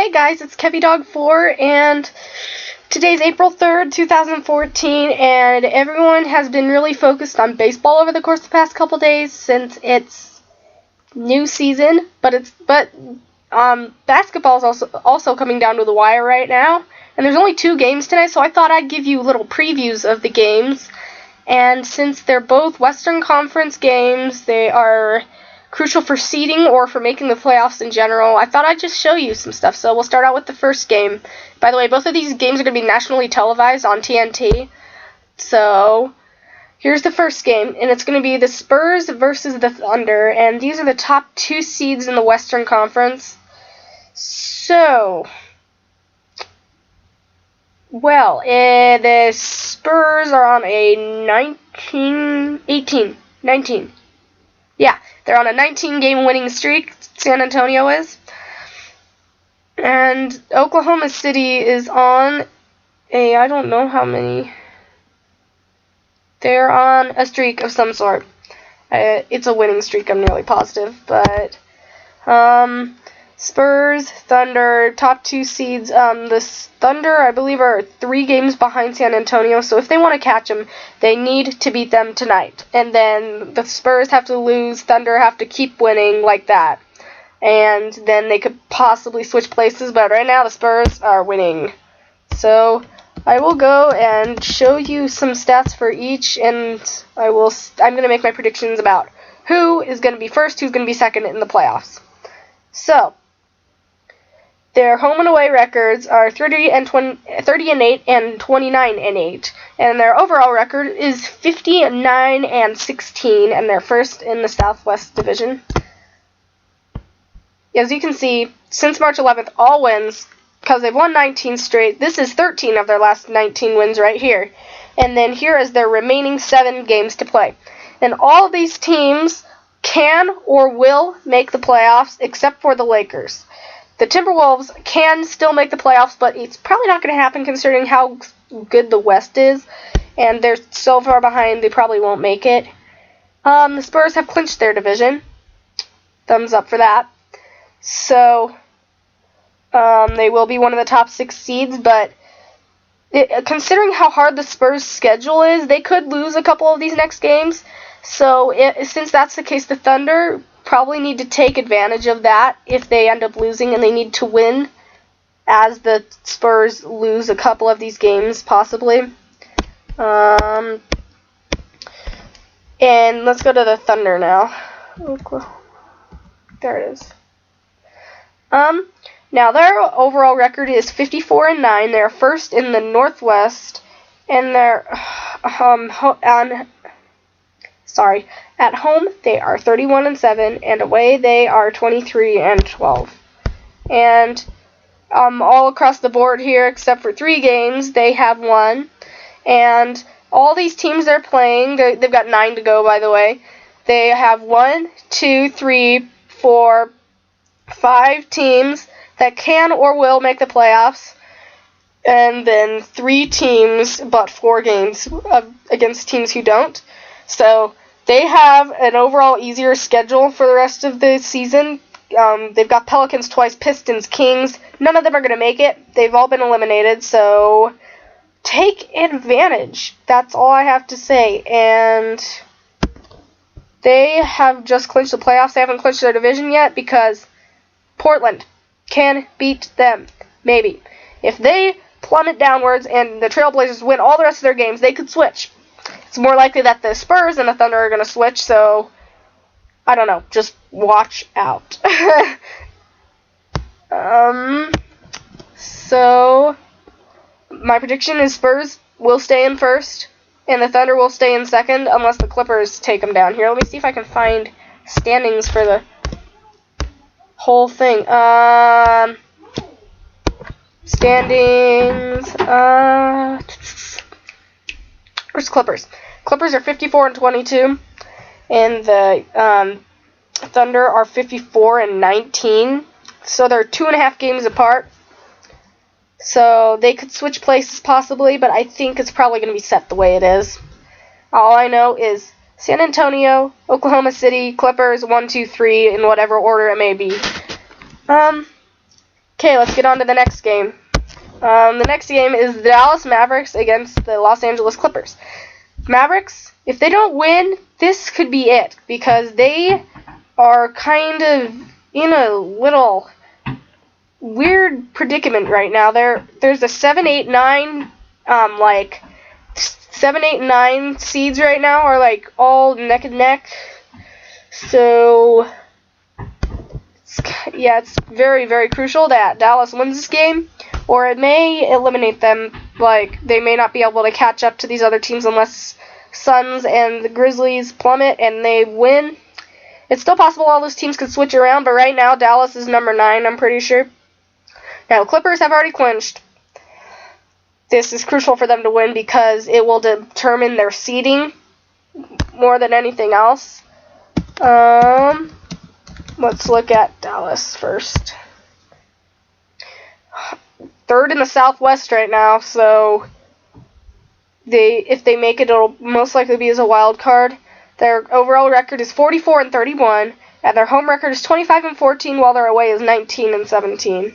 Hey guys, it's KevyDog4, and today's April 3rd, 2014, and everyone has been really focused on baseball over the course of the past couple days since it's new season, but basketball is also coming down to the wire right now, and there's only 2 games tonight, so I thought I'd give you little previews of the games, and since they're both Western Conference games, they are crucial for seeding or for making the playoffs in general, I thought I'd just show you some stuff. So we'll start out with the first game. By the way, both of these games are going to be nationally televised on TNT. So here's the first game, and it's going to be the Spurs versus the Thunder, and these are the top 2 seeds in the Western Conference. So, well, the Spurs are on a 19. Yeah, they're on a 19-game winning streak, San Antonio is. And Oklahoma City is on I don't know how many. They're on a streak of some sort. It's a winning streak, I'm nearly positive. But, Spurs, Thunder, top 2 seeds. The Thunder, I believe, are 3 games behind San Antonio, so if they want to catch them, they need to beat them tonight. And then the Spurs have to lose, Thunder have to keep winning like that. And then they could possibly switch places, but right now the Spurs are winning. So I will go and show you some stats for each, and I'm going to make my predictions about who is going to be first, who's going to be second in the playoffs. So, their home and away records are 30-8 and 29-8, and their overall record is 59-16, and they're first in the Southwest Division. As you can see, since March 11th, all wins, because they've won 19 straight. This is 13 of their last 19 wins right here. And then here is their remaining 7 games to play. And all of these teams can or will make the playoffs, except for the Lakers. The Timberwolves can still make the playoffs, but it's probably not going to happen considering how good the West is. And they're so far behind, they probably won't make it. The Spurs have clinched their division. Thumbs up for that. So, they will be one of the top 6 seeds, but considering how hard the Spurs' schedule is, they could lose a couple of these next games. So, since that's the case, the Thunder probably need to take advantage of that if they end up losing, and they need to win as the Spurs lose a couple of these games, possibly. And let's go to the Thunder now. There it is. Now their overall record is 54-9. They're first in the Northwest, and they're at home they are 31-7, and away they are 23-12. And all across the board here, except for 3 games, they have won. And all these teams they're playing, they've got 9 to go, by the way. They have 1, 2, 3, 4, 5 teams that can or will make the playoffs, and then 3 teams, but 4 games against teams who don't. So they have an overall easier schedule for the rest of the season. They've got Pelicans twice, Pistons, Kings. None of them are going to make it. They've all been eliminated, so take advantage. That's all I have to say. And they have just clinched the playoffs. They haven't clinched their division yet because Portland can beat them, maybe. If they plummet downwards and the Trailblazers win all the rest of their games, they could switch. It's more likely that the Spurs and the Thunder are going to switch, so I don't know. Just watch out. So my prediction is Spurs will stay in first, and the Thunder will stay in second unless the Clippers take them down. Here, let me see if I can find standings for the whole thing. Standings. Where's Clippers? Clippers are 54-22, and the Thunder are 54-19. So they're 2.5 games apart. So they could switch places possibly, but I think it's probably going to be set the way it is. All I know is San Antonio, Oklahoma City, Clippers, 1, 2, 3, in whatever order it may be. Okay, Okay, let's get on to the next game. The next game is the Dallas Mavericks against the Los Angeles Clippers. Mavericks, if they don't win, this could be it, because they are kind of in a little weird predicament right now. There's a 7, 8, 9, 7, 8, 9 seeds right now are like all neck and neck. So it's very, very crucial that Dallas wins this game, or it may eliminate them. Like, they may not be able to catch up to these other teams unless Suns and the Grizzlies plummet and they win. It's still possible all those teams could switch around, but right now Dallas is number 9, I'm pretty sure. Now, the Clippers have already clinched. This is crucial for them to win because it will determine their seeding more than anything else. Let's look at Dallas first. 3rd in the Southwest right now, so if they make it, it'll most likely be as a wild card. Their overall record is 44-31, and their home record is 25-14, while their away is 19-17.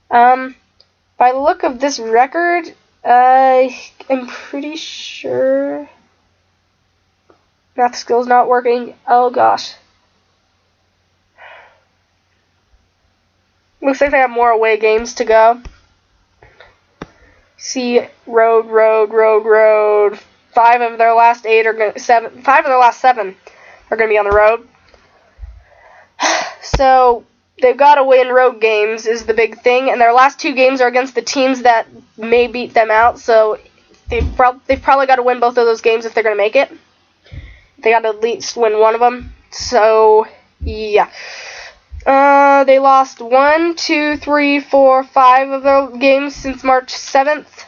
By the look of this record, I'm pretty sure math skills not working. Oh gosh. Looks like they have more away games to go. See, road. 5 of their last 7 are gonna be on the road. So they've got to win road games is the big thing, and their last 2 games are against the teams that may beat them out. So they've probably got to win both of those games if they're gonna make it. They got to at least win one of them. So yeah. They lost 1, 2, 3, 4, 5 of their games since March 7th.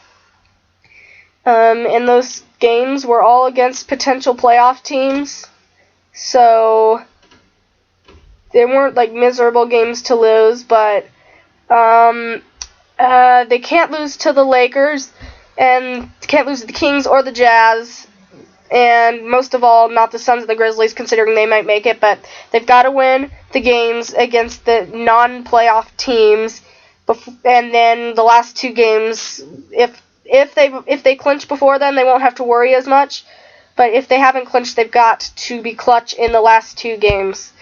And those games were all against potential playoff teams. So they weren't like miserable games to lose, but they can't lose to the Lakers and can't lose to the Kings or the Jazz. And most of all, not the Suns and the Grizzlies, considering they might make it, but they've got to win the games against the non-playoff teams, and then the last 2 games, if they clinch before then, they won't have to worry as much. But if they haven't clinched, they've got to be clutch in the last 2 games.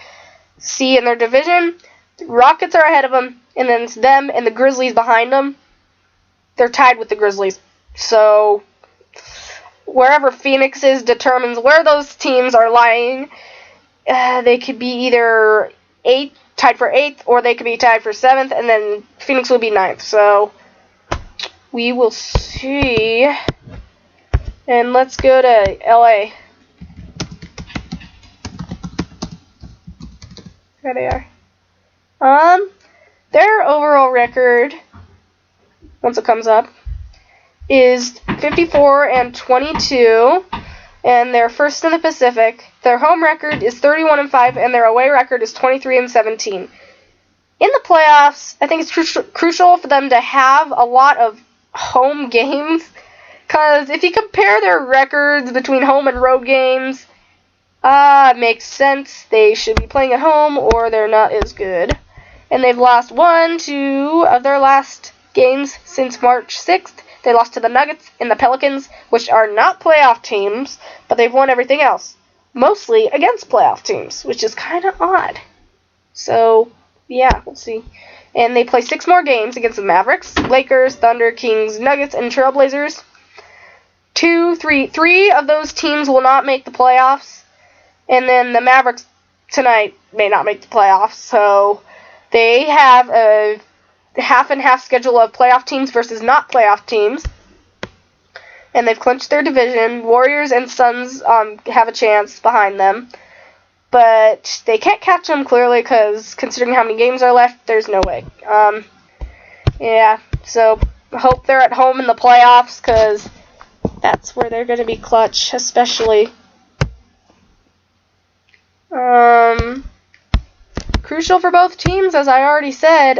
See, in their division, the Rockets are ahead of them, and then it's them and the Grizzlies behind them. They're tied with the Grizzlies, so wherever Phoenix is determines where those teams are lying. They could be either tied for 8th, or they could be tied for 7th, and then Phoenix will be 9th. So we will see. And let's go to LA. There they are. Their overall record, once it comes up, is 54-22, and they're first in the Pacific. Their home record is 31-5, and their away record is 23-17. In the playoffs, I think it's crucial for them to have a lot of home games, because if you compare their records between home and road games, it makes sense. They should be playing at home, or they're not as good. And they've lost 1, 2 of their last games since March 6th. They lost to the Nuggets and the Pelicans, which are not playoff teams, but they've won everything else, mostly against playoff teams, which is kind of odd. So, yeah, we'll see. And they play 6 more games against the Mavericks, Lakers, Thunder, Kings, Nuggets, and Trailblazers. 3 of those teams will not make the playoffs, and then the Mavericks tonight may not make the playoffs, so they have a half and half schedule of playoff teams versus not playoff teams, and they've clinched their division. Warriors and Suns have a chance behind them, but they can't catch them clearly because considering how many games are left, there's no way. Yeah, so I hope they're at home in the playoffs because that's where they're going to be clutch, especially. Crucial for both teams, as I already said.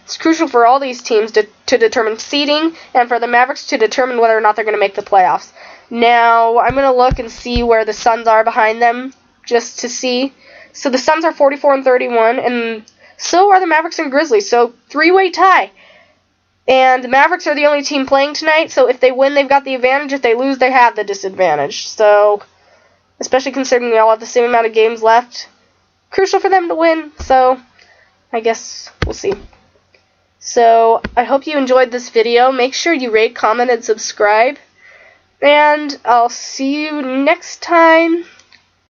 It's crucial for all these teams to determine seeding, and for the Mavericks to determine whether or not they're going to make the playoffs. Now, I'm going to look and see where the Suns are behind them, just to see. So the Suns are 44-31, and So are the Mavericks and Grizzlies. So, three-way tie. And the Mavericks are the only team playing tonight, so if they win, they've got the advantage. If they lose, they have the disadvantage. So, especially considering they all have the same amount of games left, crucial for them to win. So, I guess we'll see. So, I hope you enjoyed this video. Make sure you rate, comment, and subscribe. And I'll see you next time.